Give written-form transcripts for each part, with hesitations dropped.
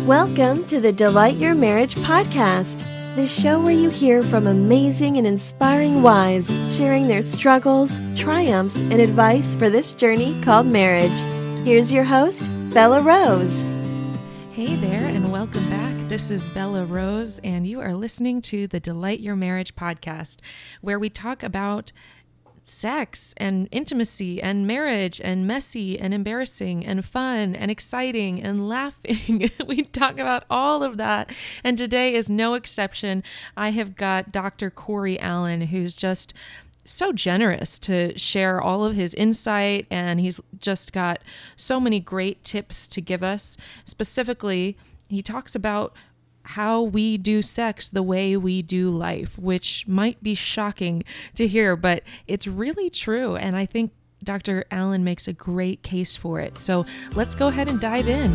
Welcome to the Delight Your Marriage podcast, the show where you hear from amazing and inspiring wives sharing their struggles, triumphs, and advice for this journey called marriage. Here's your host, Belah Rose. Hey there, and welcome back. This is Belah Rose, and you are listening to the Delight Your Marriage podcast, where we talk about sex and intimacy and marriage and messy and embarrassing and fun and exciting and laughing. We talk about all of that, and today is no exception. I have got Dr. Corey Allen, who's just so generous to share all of his insight, and he's just got so many great tips to give us. Specifically, he talks about how we do sex the way we do life, which might be shocking to hear, but it's really true. And I think Dr. Allen makes a great case for it. So let's go ahead and dive in.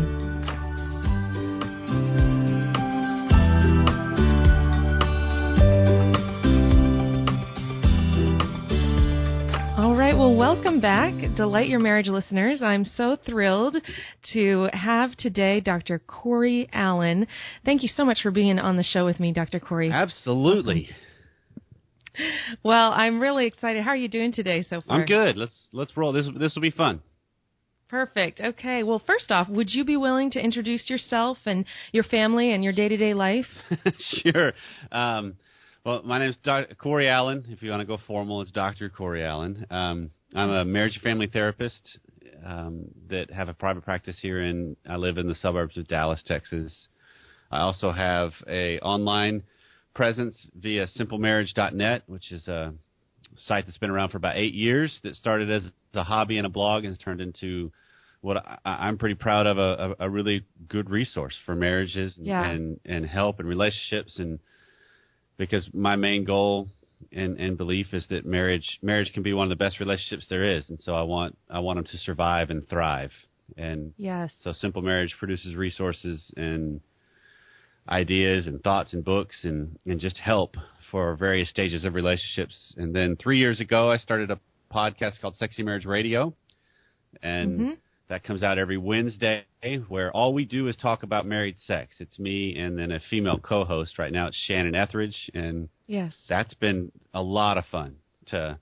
All right, well, welcome back, Delight Your Marriage listeners. I'm so thrilled to have today Dr. Corey Allen. Thank you so much for being on the show with me, Dr. Corey. Absolutely. Well, I'm really excited. How are you doing today so far? I'm good. Let's roll. This will be fun. Perfect. Okay. Well, first off, would you be willing to introduce yourself and your family and your day-to-day life? Sure. Well, my name is Dr. Corey Allen. If you want to go formal, it's Dr. Corey Allen. I'm a marriage and family therapist that have a private practice here I live in the suburbs of Dallas, Texas. I also have a online presence via simplemarriage.net, which is a site that's been around for about 8 years, that started as a hobby and a blog and has turned into what I'm pretty proud of, a really good resource for marriages and help and relationships, and because my main goal and belief is that marriage can be one of the best relationships there is, and so I want them to survive and thrive. And yes, so Simple Marriage produces resources and ideas and thoughts and books and just help for various stages of relationships. And then 3 years ago, I started a podcast called Sexy Marriage Radio, and that comes out every Wednesday, where all we do is talk about married sex. It's me and then a female co-host. Right now it's Shannon Etheridge, and that's been a lot of fun to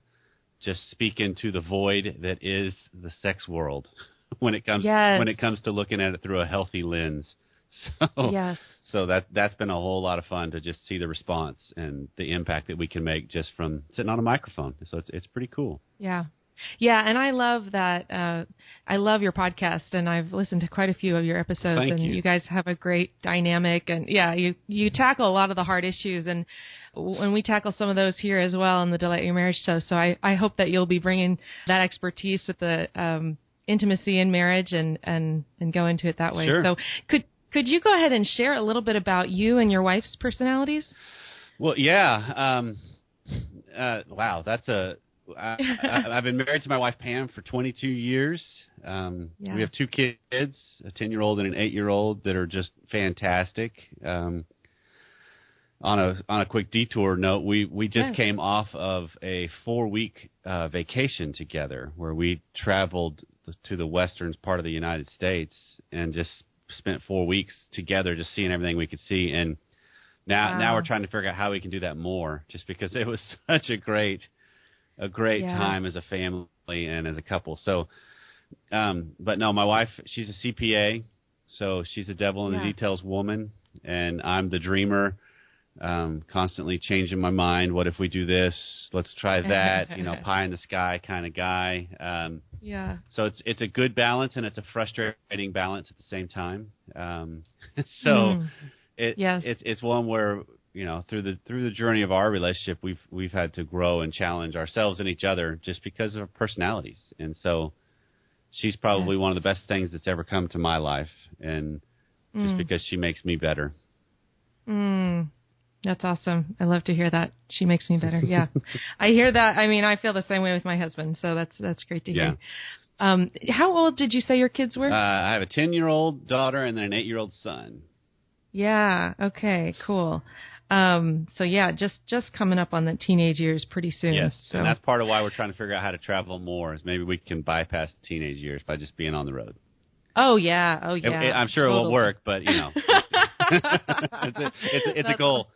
just speak into the void that is the sex world when it comes to looking at it through a healthy lens. So that's been a whole lot of fun to just see the response and the impact that we can make just from sitting on a microphone. So it's pretty cool. Yeah, and I love that. I love your podcast, and I've listened to quite a few of your episodes. Thank you. You guys have a great dynamic, and you tackle a lot of the hard issues, and when we tackle some of those here as well on the Delight Your Marriage show. So I hope that you'll be bringing that expertise with the intimacy in marriage and go into it that way. Sure. So could you go ahead and share a little bit about you and your wife's personalities? Well, yeah. Wow, I've been married to my wife, Pam, for 22 years. We have 2 kids, a 10-year-old and an 8-year-old, that are just fantastic. On a quick detour note, we just came off of a 4-week vacation together, where we traveled to the western part of the United States and just spent 4 weeks together, just seeing everything we could see. And now we're trying to figure out how we can do that more, just because it was such a great time as a family and as a couple. So, but no, my wife, she's a CPA, so she's a devil in the details woman, and I'm the dreamer, constantly changing my mind. What if we do this? Let's try that. Pie in the sky kind of guy. So it's a good balance, and it's a frustrating balance at the same time. It's one where, through the journey of our relationship, we've had to grow and challenge ourselves and each other just because of our personalities. And so she's probably one of the best things that's ever come to my life, and just because she makes me better. That's awesome. I love to hear that. She makes me better. Yeah. I hear that. I mean, I feel the same way with my husband, so that's great to hear. How old did you say your kids were? I have a 10-year-old daughter and then an 8-year-old son. Yeah. Okay, cool. Just coming up on the teenage years pretty soon. Yes, so. And that's part of why we're trying to figure out how to travel more, is maybe we can bypass the teenage years by just being on the road. Oh, yeah. I'm sure it won't work, but, It's a goal.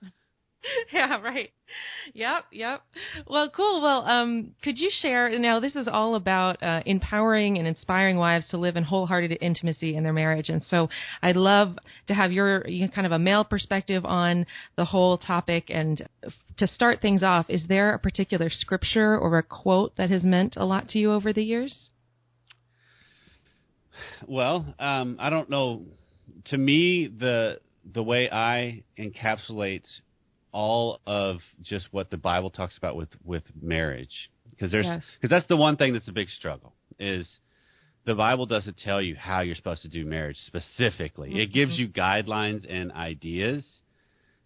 Yeah, right. Yep. Well, cool. Well, could you share, now this is all about empowering and inspiring wives to live in wholehearted intimacy in their marriage. And so I'd love to have your kind of a male perspective on the whole topic. And to start things off, is there a particular scripture or a quote that has meant a lot to you over the years? Well, I don't know. To me, the way I encapsulate all of just what the Bible talks about with marriage, because that's the one thing that's a big struggle, is the Bible doesn't tell you how you're supposed to do marriage specifically. Mm-hmm. It gives you guidelines and ideas,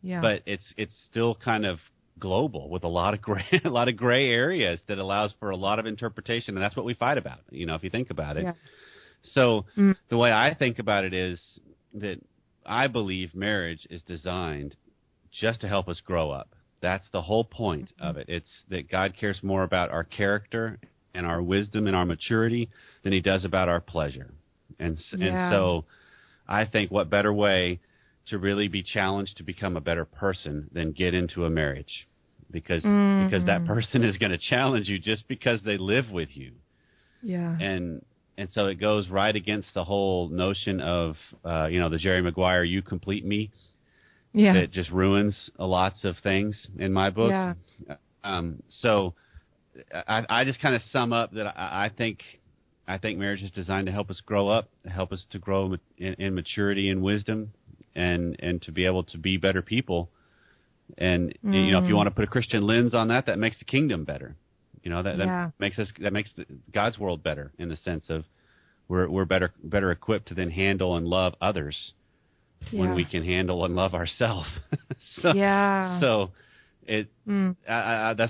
but it's still kind of global with a lot of gray areas that allows for a lot of interpretation, and that's what we fight about. If you think about it. Yeah. So the way I think about it is that I believe marriage is designed just to help us grow up. That's the whole point of it. It's that God cares more about our character and our wisdom and our maturity than he does about our pleasure. And so I think what better way to really be challenged to become a better person than get into a marriage, because that person is going to challenge you just because they live with you. Yeah. And so it goes right against the whole notion of, the Jerry Maguire, you complete me. Yeah. That just ruins lots of things in my book. Yeah. So I just kind of sum up that I think marriage is designed to help us grow up, help us to grow in maturity and wisdom, and to be able to be better people. And if you want to put a Christian lens on that makes the kingdom better. That makes God's world better, in the sense of we're better equipped to then handle and love others when we can handle and love ourselves. That's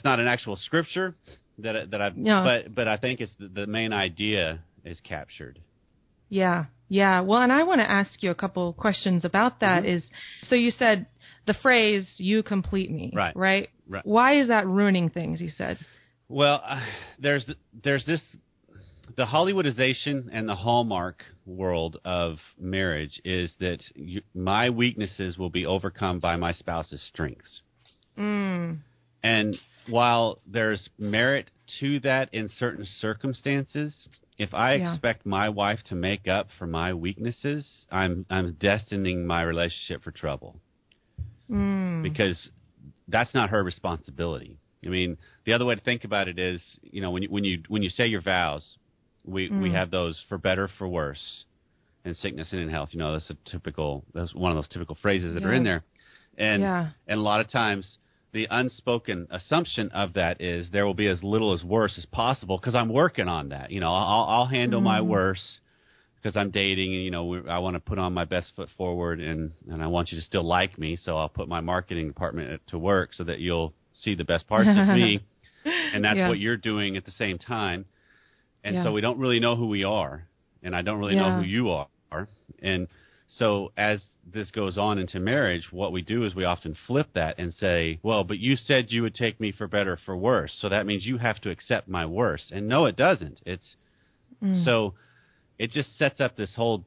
not an actual scripture but I think it's the main idea is captured. Yeah. Well, and I want to ask you a couple questions about that. Mm-hmm. So you said the phrase "you complete me," right? Why is that ruining things? You said. Well, there's this. The Hollywoodization and the hallmark world of marriage is that my weaknesses will be overcome by my spouse's strengths. And while there's merit to that in certain circumstances, if I expect my wife to make up for my weaknesses, I'm destining my relationship for trouble. Because that's not her responsibility. I mean, the other way to think about it is, when you say your vows, we have those for better, for worse, in sickness and in health. That's one of those typical phrases that are in there. And a lot of times the unspoken assumption of that is there will be as little as worse as possible, because I'm working on that. I'll handle my worse because I'm dating, and I want to put on my best foot forward, and I want you to still like me, so I'll put my marketing department to work so that you'll see the best parts of me, and that's what you're doing at the same time. And so we don't really know who we are, and I don't really know who you are. And so as this goes on into marriage, what we do is we often flip that and say, well, but you said you would take me for better, for worse, so that means you have to accept my worst. And no, it doesn't. So it just sets up this whole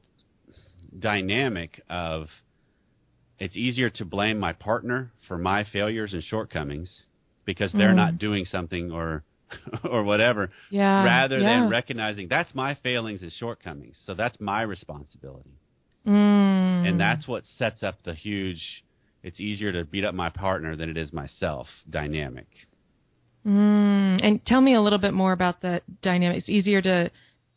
dynamic of it's easier to blame my partner for my failures and shortcomings because they're not doing something or whatever, rather than recognizing that's my failings and shortcomings, so that's my responsibility. And that's what sets up the huge, it's easier to beat up my partner than it is myself dynamic. And tell me a little bit more about that dynamic. It's easier to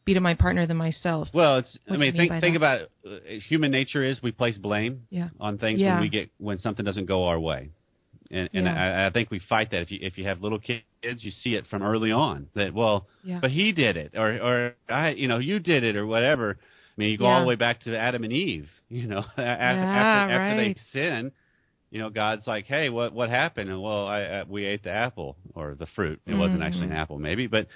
beat up my partner than myself. Well, think about it. Human nature is we place blame on things when something doesn't go our way. And I think we fight that. If you have little kids, you see it from early on. That but he did it, or you did it, or whatever. I mean, you go all the way back to Adam and Eve. After they sin, God's like, hey, what happened? And we ate the apple or the fruit. It wasn't actually an apple, maybe, but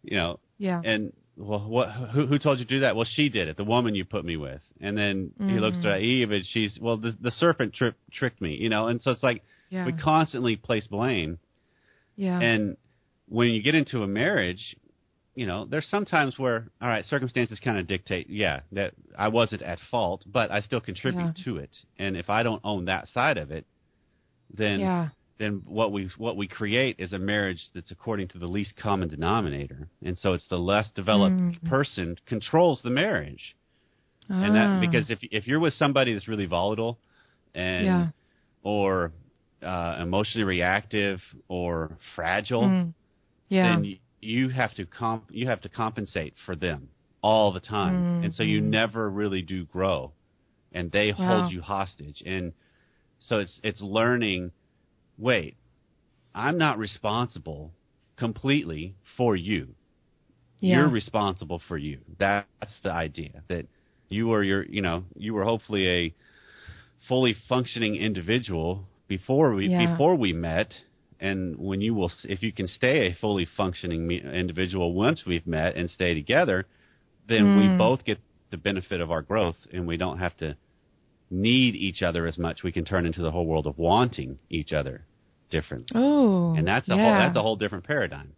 And who told you to do that? Well, she did it. The woman you put me with. And then he looks at Eve, and she's the serpent tricked me. And so it's like. Yeah. We constantly place blame. Yeah. And when you get into a marriage, there's some times where, all right, circumstances kind of dictate, that I wasn't at fault, but I still contribute to it. And if I don't own that side of it, then what we create is a marriage that's according to the least common denominator. And so it's the less developed person controls the marriage. And that, because if you're with somebody that's really volatile and or emotionally reactive or fragile, then you have to compensate for them all the time, and so you never really do grow, and they hold you hostage. And so it's learning. Wait, I'm not responsible completely for you. You're responsible for you. That's the idea, that you were hopefully a fully functioning individual before we met. And if you can stay a fully functioning individual once we've met and stay together, then we both get the benefit of our growth, and we don't have to need each other as much. We can turn into the whole world of wanting each other differently. Oh, and that's a whole different paradigm.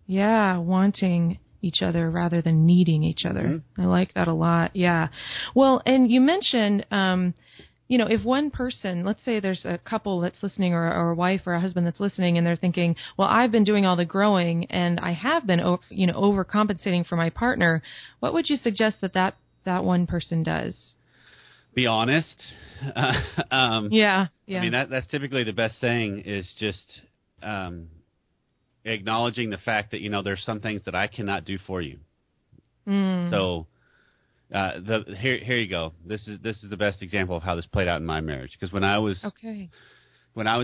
Yeah, wanting each other rather than needing each other. I like that a lot. Yeah. Well, and you mentioned, if one person, let's say there's a couple that's listening, or a wife or a husband that's listening, and they're thinking, well, I've been doing all the growing and I have been, overcompensating for my partner. What would you suggest that one person does? Be honest. I mean, that's typically the best thing, is just acknowledging the fact that, there's some things that I cannot do for you. So here you go. This is the best example of how this played out in my marriage. Because when I was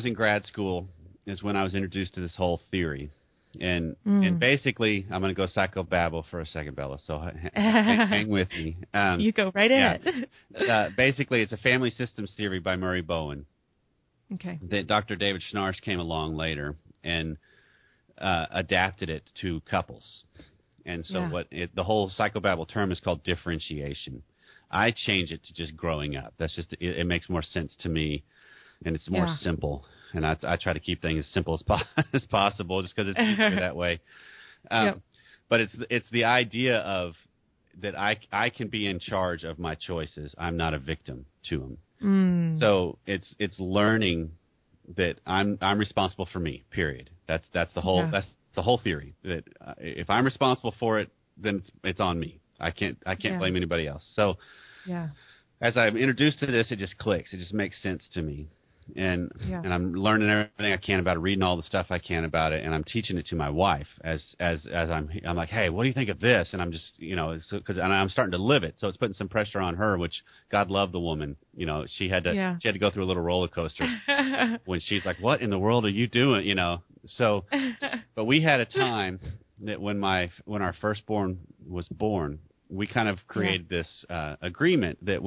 in grad school is when I was introduced to this whole theory. And basically, I'm going to go psychobabble for a second, Bella, so hang with me. You go right ahead. Basically, it's a family systems theory by Murray Bowen. Okay. That Dr. David Schnarch came along later and adapted it to couples. And so the whole psychobabble term is called differentiation. I change it to just growing up. That's just it makes more sense to me, and it's more simple. And I try to keep things as simple as possible, just because it's easier that way. But it's the idea of that I can be in charge of my choices. I'm not a victim to them. So it's learning that I'm responsible for me. Period. That's the whole that's the whole theory. That if I'm responsible for it, then it's on me. I can't blame anybody else. So as I'm introduced to this, it just clicks. It just makes sense to me. And I'm learning everything I can about it, reading all the stuff I can about it, and I'm teaching it to my wife as I'm like, hey, what do you think of this? And I'm just, because I'm starting to live it, so it's putting some pressure on her. Which God love the woman, she had to go through a little roller coaster when she's like, what in the world are you doing? So, but we had a time that when our firstborn was born, we kind of created this agreement that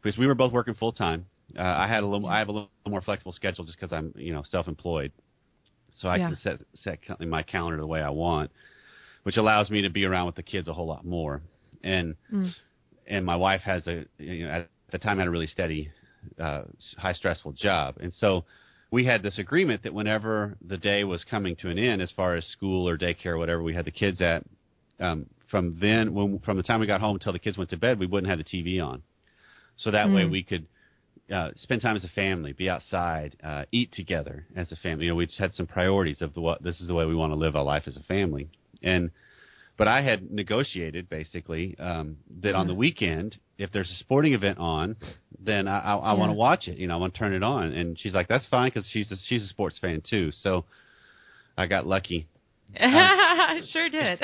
because we were both working full time. I have a little more flexible schedule just because I'm, self-employed. So I can set my calendar the way I want, which allows me to be around with the kids a whole lot more. And my wife has at the time had a really steady, high stressful job. And so we had this agreement that whenever the day was coming to an end, as far as school or daycare or whatever we had the kids at, from the time we got home until the kids went to bed, we wouldn't have the TV on. So that way we could spend time as a family, be outside, eat together as a family. We just had some priorities of this is the way we want to live our life as a family. But I had negotiated basically that on the weekend, if there's a sporting event on, then I want to watch it. I want to turn it on. And she's like, that's fine, because she's a sports fan too. So I got lucky. Sure did.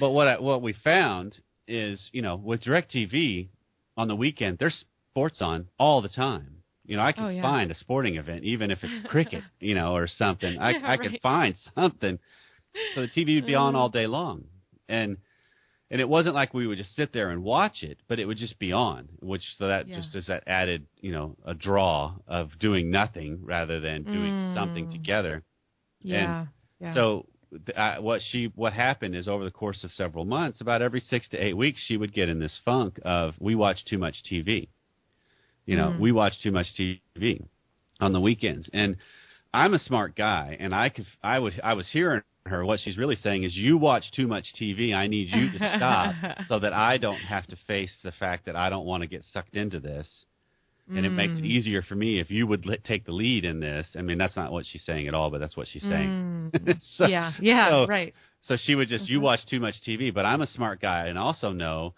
But what we found is, with DirecTV on the weekend, there's sports on all the time. I can find a sporting event, even if it's cricket, or something. I could find something. So the TV would be on all day long. And it wasn't like we would just sit there and watch it, but it would just be on, just is that added, a draw of doing nothing rather than doing something together. So what happened is, over the course of several months, about every 6 to 8 weeks, she would get in this funk of, we watch too much TV. We watch too much TV on the weekends. And I'm a smart guy, and I was hearing her, what she's really saying is, you watch too much TV. I need you to stop so that I don't have to face the fact that I don't want to get sucked into this. And it makes it easier for me if you would take the lead in this. I mean, that's not what she's saying at all, but that's what she's saying. Right. So she would just, you watch too much TV, but I'm a smart guy and also know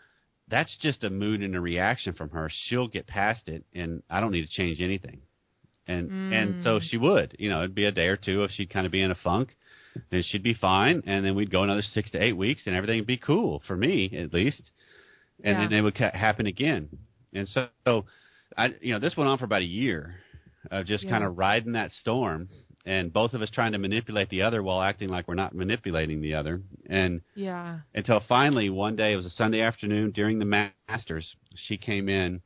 that's just a mood and a reaction from her. She'll get past it, and I don't need to change anything. And so she would, it'd be a day or two if she'd kind of be in a funk, then she'd be fine. And then we'd go another 6 to 8 weeks and everything would be cool for me, at least. And then it would happen again. And so this went on for about a year of just kind of riding that storm, and both of us trying to manipulate the other while acting like we're not manipulating the other. And until finally one day, it was a Sunday afternoon during the Masters, she came in,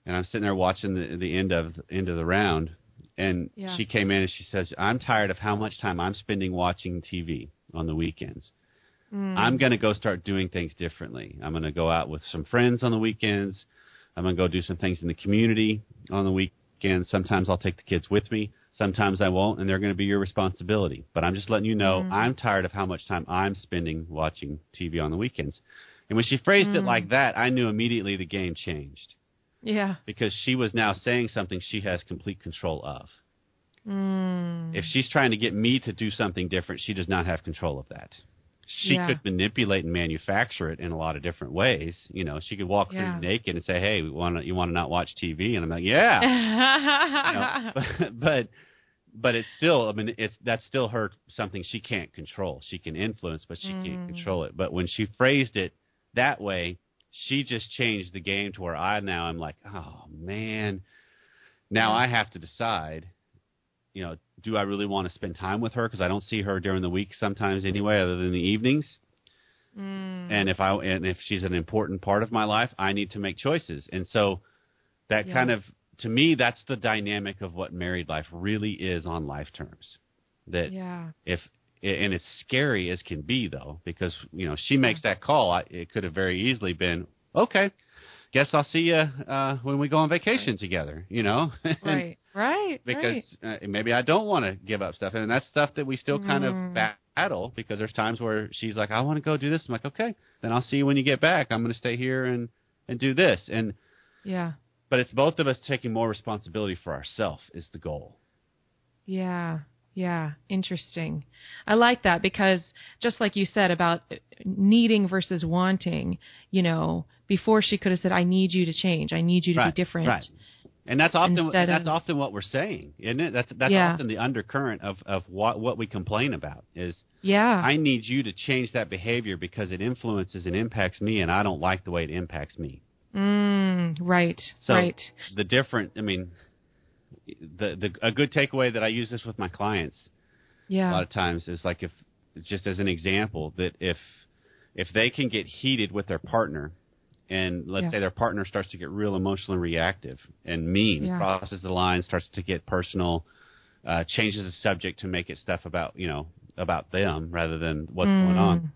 and I'm sitting there watching the end of the round, and she came in and she says, I'm tired of how much time I'm spending watching TV on the weekends. I'm going to go start doing things differently. I'm going to go out with some friends on the weekends. I'm going to go do some things in the community on the weekends. Sometimes I'll take the kids with me. Sometimes I won't, and they're going to be your responsibility. But I'm just letting you know I'm tired of how much time I'm spending watching TV on the weekends. And when she phrased it like that, I knew immediately the game changed. Yeah. Because she was now saying something she has complete control of. If she's trying to get me to do something different, she does not have control of that. She could manipulate and manufacture it in a lot of different ways. She could walk through naked and say, hey, you want to not watch TV? And I'm like, yeah. But it's still, that's still her, something she can't control. She can influence, but she can't control it. But when she phrased it that way, she just changed the game to where I'm like, oh, man, now I have to decide, do I really want to spend time with her? Because I don't see her during the week sometimes anyway, other than the evenings. And if she's an important part of my life, I need to make choices. And so that kind of, to me, that's the dynamic of what married life really is on life terms. That and it's scary as can be, though, because, she makes that call. It could have very easily been, okay, guess I'll see you when we go on vacation together, Right. Because maybe I don't want to give up stuff. And that's stuff that we still kind of battle, because there's times where she's like, I want to go do this. I'm like, okay, then I'll see you when you get back. I'm going to stay here and do this. And but it's both of us taking more responsibility for ourselves is the goal. Yeah. Interesting. I like that, because just like you said about needing versus wanting, before she could have said, I need you to change. I need you to be different. Right. And that's often what we're saying, isn't it? That's often the undercurrent of what we complain about is, I need you to change that behavior because it influences and impacts me, and I don't like the way it impacts me. Right. So right. the different, a good takeaway that I use this with my clients a lot of times is like, if just as an example, that if they can get heated with their partner, and let's say their partner starts to get real emotionally reactive and mean, crosses the line, starts to get personal, changes the subject to make it stuff about them rather than what's going on.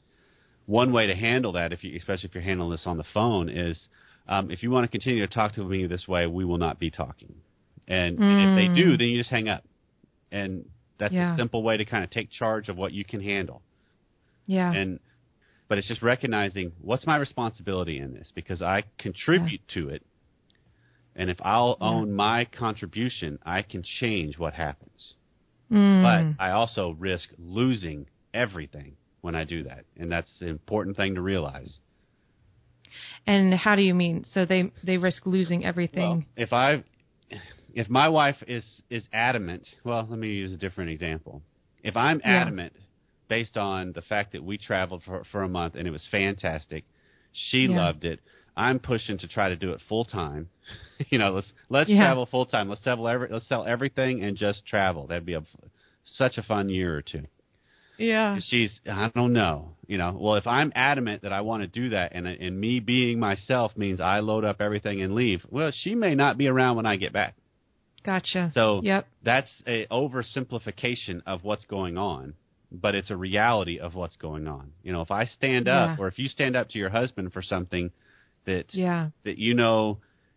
One way to handle that, especially if you're handling this on the phone, is if you want to continue to talk to me this way, we will not be talking. And if they do, then you just hang up. And that's a simple way to kind of take charge of what you can handle. But it's just recognizing, what's my responsibility in this? Because I contribute to it. And if I'll own my contribution, I can change what happens. But I also risk losing everything when I do that. And that's the important thing to realize. And how do you mean? So they risk losing everything? Well, if my wife is adamant, well, let me use a different example. If I'm adamant based on the fact that we traveled for a month and it was fantastic, she loved it, I'm pushing to try to do it full time. Let's travel full time. Let's sell everything and just travel. That'd be such a fun year or two. Yeah. I don't know. Well, if I'm adamant that I want to do that, and me being myself means I load up everything and leave, well, she may not be around when I get back. Gotcha. So that's a oversimplification of what's going on, but it's a reality of what's going on. If I stand up, or if you stand up to your husband for something that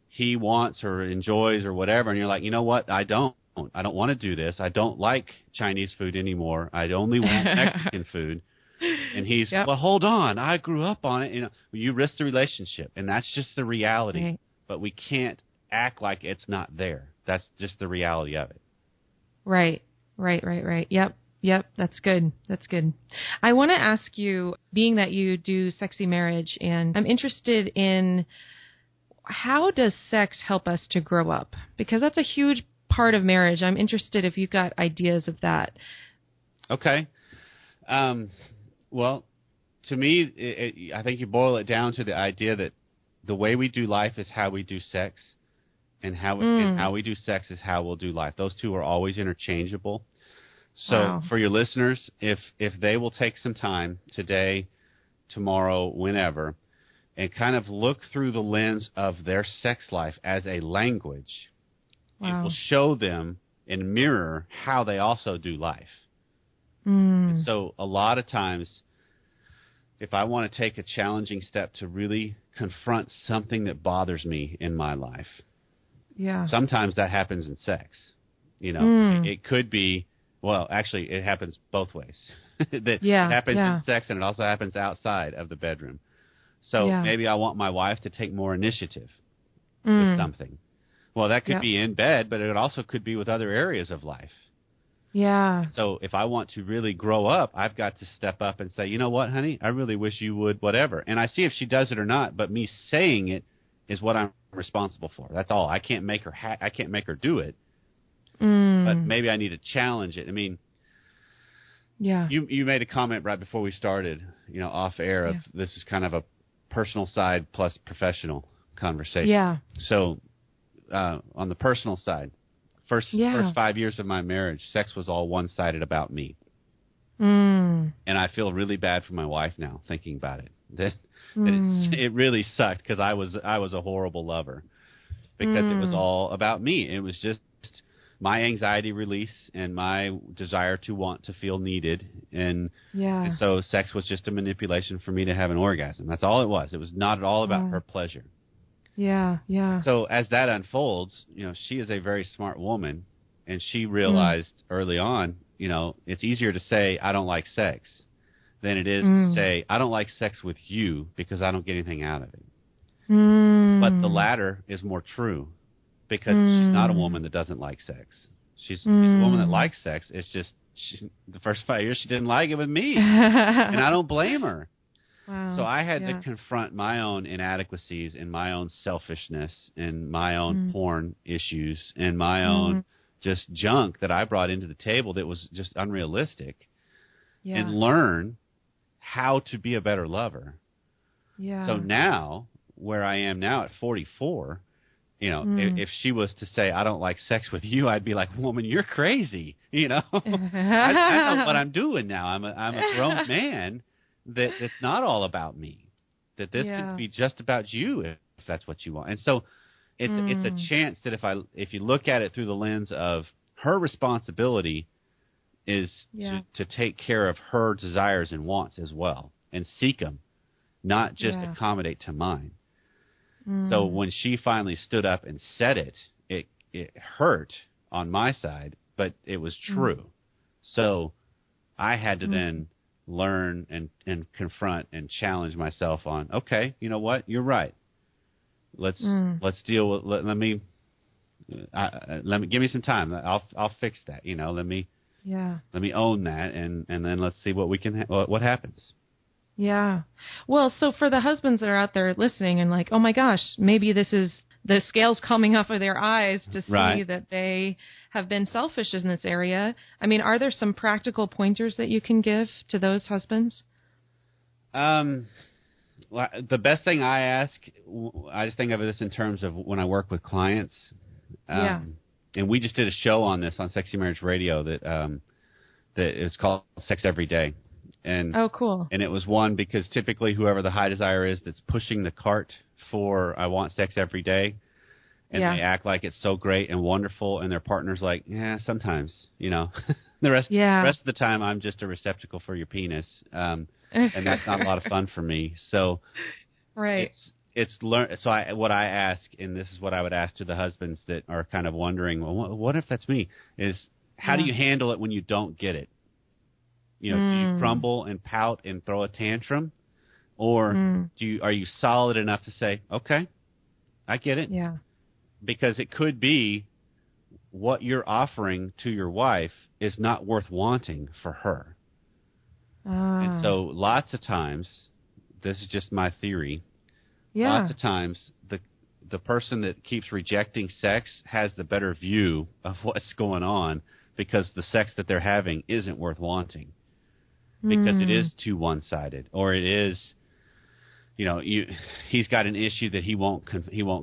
he wants or enjoys or whatever, and you're like, you know what, I don't. I don't want to do this. I don't like Chinese food anymore. I only want Mexican food. And he's, well, hold on. I grew up on it. You know, you risk the relationship, and that's just the reality. Right. But we can't act like it's not there. That's just the reality of it. Right. Yep. That's good. I want to ask you, being that you do Sexy Marriage, and I'm interested in how does sex help us to grow up? Because that's a huge part of marriage. I'm interested if you've got ideas of that. Okay. Well, to me, I think you boil it down to the idea that the way we do life is how we do sex, and how we do sex is how we'll do life. Those two are always interchangeable. So for your listeners, if they will take some time today, tomorrow, whenever, and kind of look through the lens of their sex life as a language, it will show them and mirror how they also do life. And so a lot of times, if I want to take a challenging step to really confront something that bothers me in my life, sometimes that happens in sex. You know, it could be, well, actually, it happens both ways. It happens in sex, and it also happens outside of the bedroom. So maybe I want my wife to take more initiative with something. Well, that could be in bed, but it also could be with other areas of life. Yeah. So if I want to really grow up, I've got to step up and say, you know what, honey, I really wish you would whatever. And I see if she does it or not, but me saying it is what I'm responsible for. That's all. I can't make her do it. But maybe I need to challenge it. I mean, you made a comment right before we started, you know, off air of this is kind of a personal side plus professional conversation. Yeah. So on the personal side, first 5 years of my marriage, sex was all one-sided about me. And I feel really bad for my wife now thinking about it. It really sucked because I was a horrible lover because it was all about me. It was just my anxiety release and my desire to want to feel needed. And so sex was just a manipulation for me to have an orgasm. That's all it was. It was not at all about her pleasure. Yeah. So as that unfolds, you know, she is a very smart woman, and she realized early on, you know, it's easier to say I don't like sex than it is to say I don't like sex with you because I don't get anything out of it. But the latter is more true because she's not a woman that doesn't like sex. She's a woman that likes sex. It's just the first 5 years she didn't like it with me, and I don't blame her. Wow. So I had to confront my own inadequacies and my own selfishness and my own porn issues and my own just junk that I brought into the table that was just unrealistic and learn how to be a better lover. Yeah. So now, where I am now at 44, you know, if she was to say, I don't like sex with you, I'd be like, woman, you're crazy. You know, I know what I'm doing now. I'm a grown man. That it's not all about me, that this could be just about you if that's what you want. And so it's a chance that if you look at it through the lens of her responsibility is to take care of her desires and wants as well and seek them, not just accommodate to mine. So when she finally stood up and said it hurt on my side, but it was true. So I had to then learn and confront and challenge myself on, okay, you know what, you're right. Let's deal with. Let me give me some time. I'll fix that. You know, let me own that, and then let's see what we can what happens. Yeah. Well, so for the husbands that are out there listening and like, oh my gosh, maybe this is the scales coming off of their eyes to see that they have been selfish in this area. I mean, are there some practical pointers that you can give to those husbands? Well, the best thing I ask, I just think of this in terms of when I work with clients. And we just did a show on this on Sexy Marriage Radio that is called Sex Every Day. And cool. And it was one because typically whoever the high desire is that's pushing the cart for I want sex every day, and they act like it's so great and wonderful, and their partner's like, yeah, sometimes, you know. the rest of the time I'm just a receptacle for your penis, and that's not a lot of fun for me. So what I ask, and this is what I would ask to the husbands that are kind of wondering, well, what if that's me? Is how do you handle it when you don't get it? Do you crumble and pout and throw a tantrum, or are you solid enough to say, okay, I get it? Yeah. Because it could be what you're offering to your wife is not worth wanting for her. And so lots of times, this is just my theory, lots of times the person that keeps rejecting sex has the better view of what's going on because the sex that they're having isn't worth wanting because it is too one-sided, or it is, he's got an issue that he won't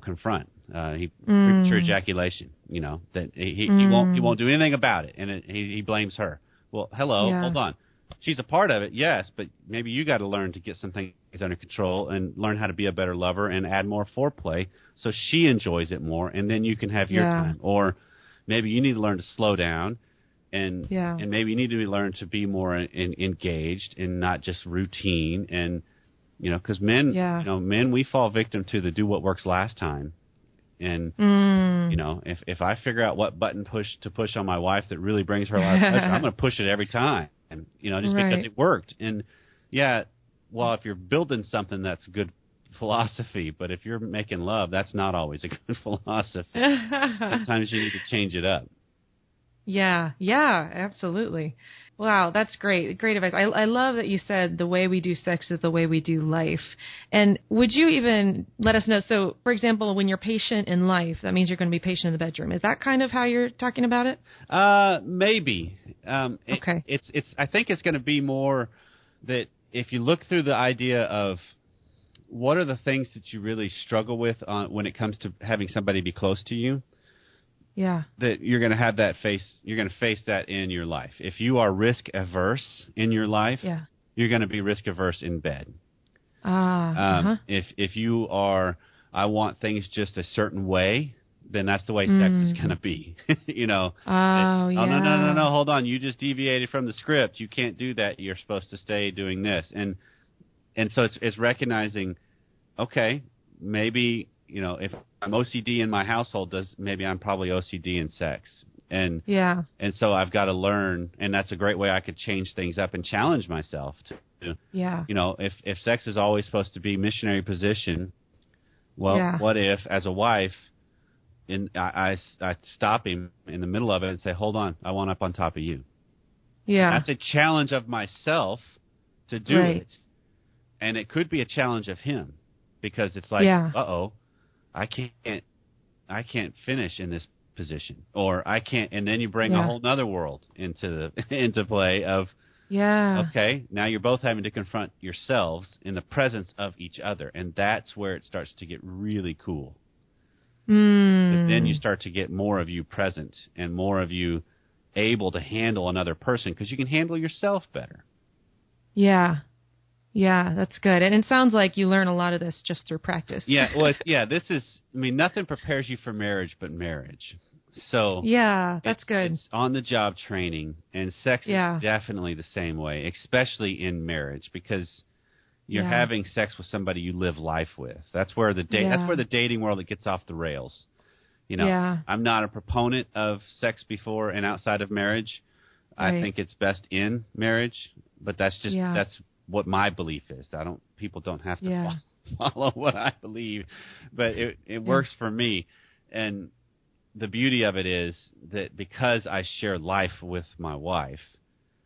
confront. Premature ejaculation, that he won't do anything about it, and he blames her. Well, hello, hold on. She's a part of it, yes, but maybe you got to learn to get some things under control and learn how to be a better lover and add more foreplay so she enjoys it more, and then you can have your time. Or maybe you need to learn to slow down, and maybe you need to learn to be more engaged and not just routine. And because men, we fall victim to the do what works last time. And if I figure out what button to push on my wife that really brings her a lot of pleasure, I'm going to push it every time. And, just because it worked. And if you're building something, that's good philosophy. But if you're making love, that's not always a good philosophy. Sometimes you need to change it up. Yeah, absolutely. Wow, that's great. Great advice. I love that you said the way we do sex is the way we do life. And would you even let us know, so, for example, when you're patient in life, that means you're going to be patient in the bedroom. Is that kind of how you're talking about it? Maybe. Okay. I think it's going to be more that if you look through the idea of what are the things that you really struggle with when it comes to having somebody be close to you, that you're going to have you're going to face that in your life. If you are risk averse in your life, you're going to be risk averse in bed. If you are, I want things just a certain way, then that's the way sex is going to be. No, hold on, you just deviated from the script. You can't do that. You're supposed to stay doing this. And so it's recognizing, okay, maybe, if I'm OCD in my household, maybe I'm probably OCD in sex. And so I've got to learn, and that's a great way I could change things up and challenge myself to if sex is always supposed to be missionary position, what if as a wife, I stop him in the middle of it and say, hold on, I want up on top of you. That's a challenge of myself to do it. And it could be a challenge of him because it's like, I can't finish in this position, or I can't, and then you bring a whole nother world into play of, okay, now you're both having to confront yourselves in the presence of each other, and that's where it starts to get really cool. Because then you start to get more of you present and more of you able to handle another person because you can handle yourself better. Yeah, that's good. And it sounds like you learn a lot of this just through practice. This is, nothing prepares you for marriage but marriage. So that's good. It's on-the-job training, and sex is definitely the same way, especially in marriage, because you're having sex with somebody you live life with. That's where the dating world it gets off the rails. I'm not a proponent of sex before and outside of marriage. Right. I think it's best in marriage, but that's just that's what my belief is. People don't have to follow what I believe, but it works for me. And the beauty of it is that because I share life with my wife,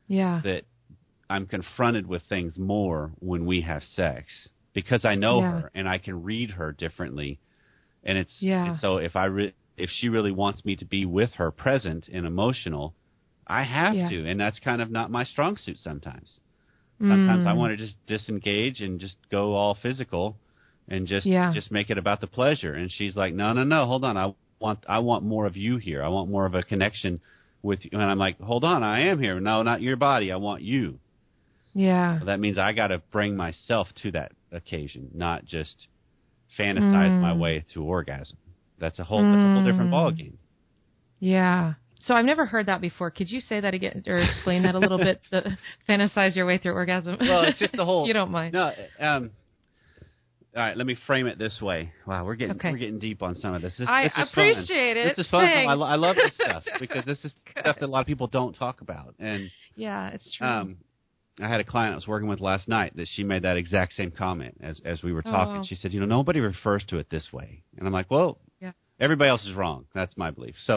that I'm confronted with things more when we have sex because I know her and I can read her differently. And and so if she really wants me to be with her present and emotional, I have to, and that's kind of not my strong suit sometimes. Sometimes I want to just disengage and just go all physical and just make it about the pleasure. And she's like, no, hold on. I want more of you here. I want more of a connection with you. And I'm like, hold on, I am here. No, not your body. I want you. So that means I got to bring myself to that occasion, not just fantasize my way to orgasm. That's a whole different ballgame. Yeah. So I've never heard that before. Could you say that again or explain that a little bit? Fantasize your way through orgasm. Well, it's just the whole. You don't mind? No. All right, let me frame it this way. Wow, we're getting deep on some of this. This I is appreciate fun. it. This is fun. I love this stuff because this is stuff that a lot of people don't talk about. And yeah, it's true. I had a client I was working with last night that she made that exact same comment as we were talking. She said, nobody refers to it this way. And I'm like, well, everybody else is wrong. That's my belief. So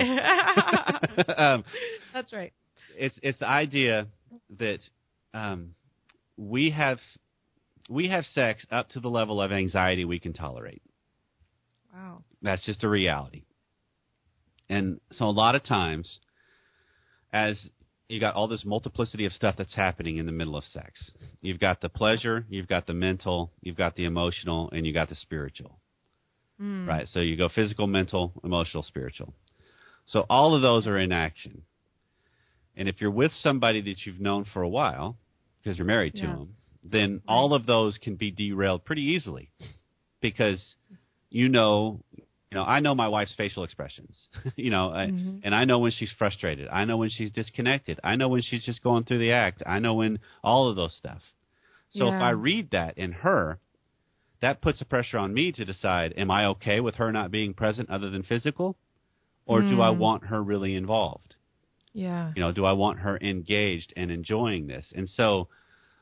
that's right. It's the idea that we have sex up to the level of anxiety we can tolerate. Wow. That's just a reality. And so a lot of times, as you got all this multiplicity of stuff that's happening in the middle of sex. You've got the pleasure, you've got the mental, you've got the emotional, and you got the spiritual. Right? So you go physical, mental, emotional, spiritual. So all of those are in action. And if you're with somebody that you've known for a while, because you're married to them, then all of those can be derailed pretty easily. Because I know my wife's facial expressions, and I know when she's frustrated. I know when she's disconnected. I know when she's just going through the act. I know when all of those stuff. So if I read that in her, that puts a pressure on me to decide, am I okay with her not being present other than physical? Or do I want her really involved? Yeah. Do I want her engaged and enjoying this? And so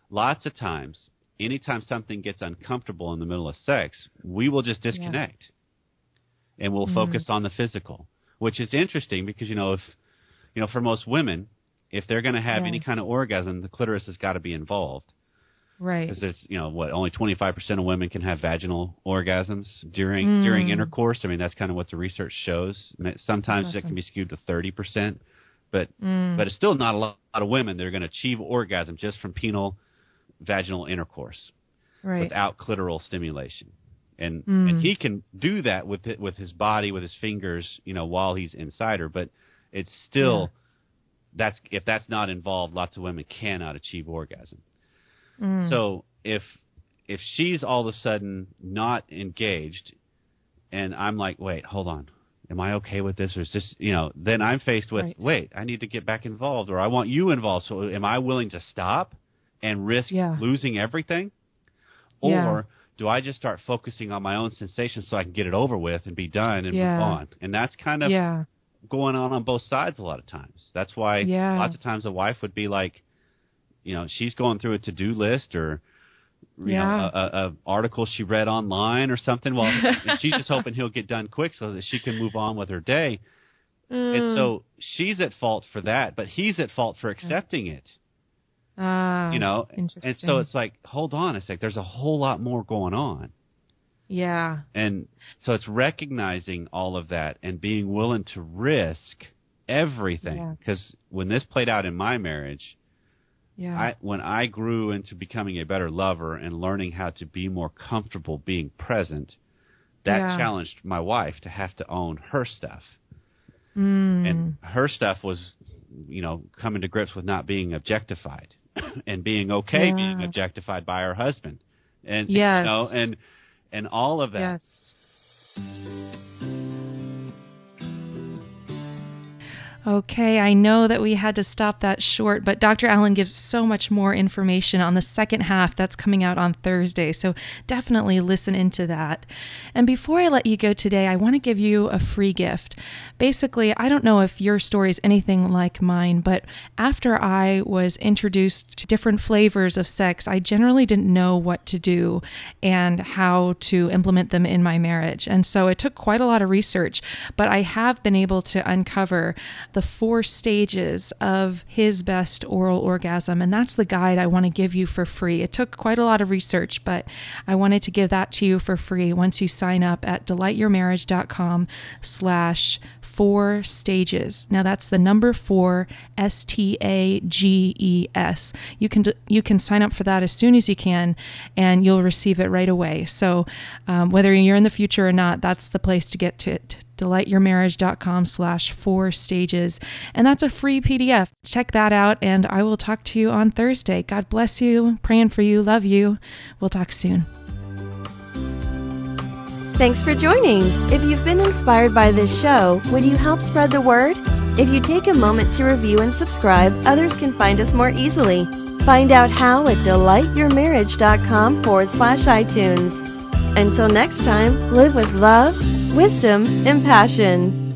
lots of times, anytime something gets uncomfortable in the middle of sex, we will just disconnect. Yeah. And we'll focus on the physical, which is interesting because, if for most women, if they're going to have any kind of orgasm, the clitoris has got to be involved. Right. Because only 25% of women can have vaginal orgasms during intercourse. I mean, that's kind of what the research shows. Sometimes it can be skewed to 30%, but it's still not a lot of women that are going to achieve orgasm just from penile vaginal intercourse without clitoral stimulation. And he can do that with his body, with his fingers, while he's inside her. But it's still if that's not involved, lots of women cannot achieve orgasm. So if she's all of a sudden not engaged, and I'm like, wait, hold on, am I okay with this, or is this, then I'm faced with, wait, I need to get back involved, or I want you involved. So am I willing to stop and risk losing everything, or do I just start focusing on my own sensations so I can get it over with and be done and move on? And that's kind of going on both sides a lot of times. That's why lots of times a wife would be like, she's going through a to-do list or a article she read online or something. Well, and she's just hoping he'll get done quick so that she can move on with her day. And so she's at fault for that, but he's at fault for accepting it. And so it's like, hold on a sec, there's a whole lot more going on. Yeah. And so it's recognizing all of that and being willing to risk everything. Because when this played out in my marriage, when I grew into becoming a better lover and learning how to be more comfortable being present, that challenged my wife to have to own her stuff. And her stuff was, coming to grips with not being objectified. And being okay being objectified by her husband, and and all of that. Okay, I know that we had to stop that short, but Dr. Allen gives so much more information on the second half that's coming out on Thursday, so definitely listen into that. And before I let you go today, I want to give you a free gift. Basically, I don't know if your story is anything like mine, but after I was introduced to different flavors of sex, I generally didn't know what to do and how to implement them in my marriage. And so it took quite a lot of research, but I have been able to uncover the 4 stages of his best oral orgasm, and that's the guide I want to give you for free. It took quite a lot of research, but I wanted to give that to you for free once you sign up at delightyourmarriage.com/4 stages. Now that's the number 4 STAGES. You can sign up for that as soon as you can, and you'll receive it right away. So whether you're in the future or not, that's the place to get to it. delightyourmarriage.com/4 stages. And that's a free PDF. Check that out, and I will talk to you on Thursday. God bless you. Praying for you. Love you. We'll talk soon. Thanks for joining. If you've been inspired by this show, would you help spread the word? If you take a moment to review and subscribe, others can find us more easily. Find out how at delightyourmarriage.com/iTunes. Until next time, live with love, wisdom, and passion.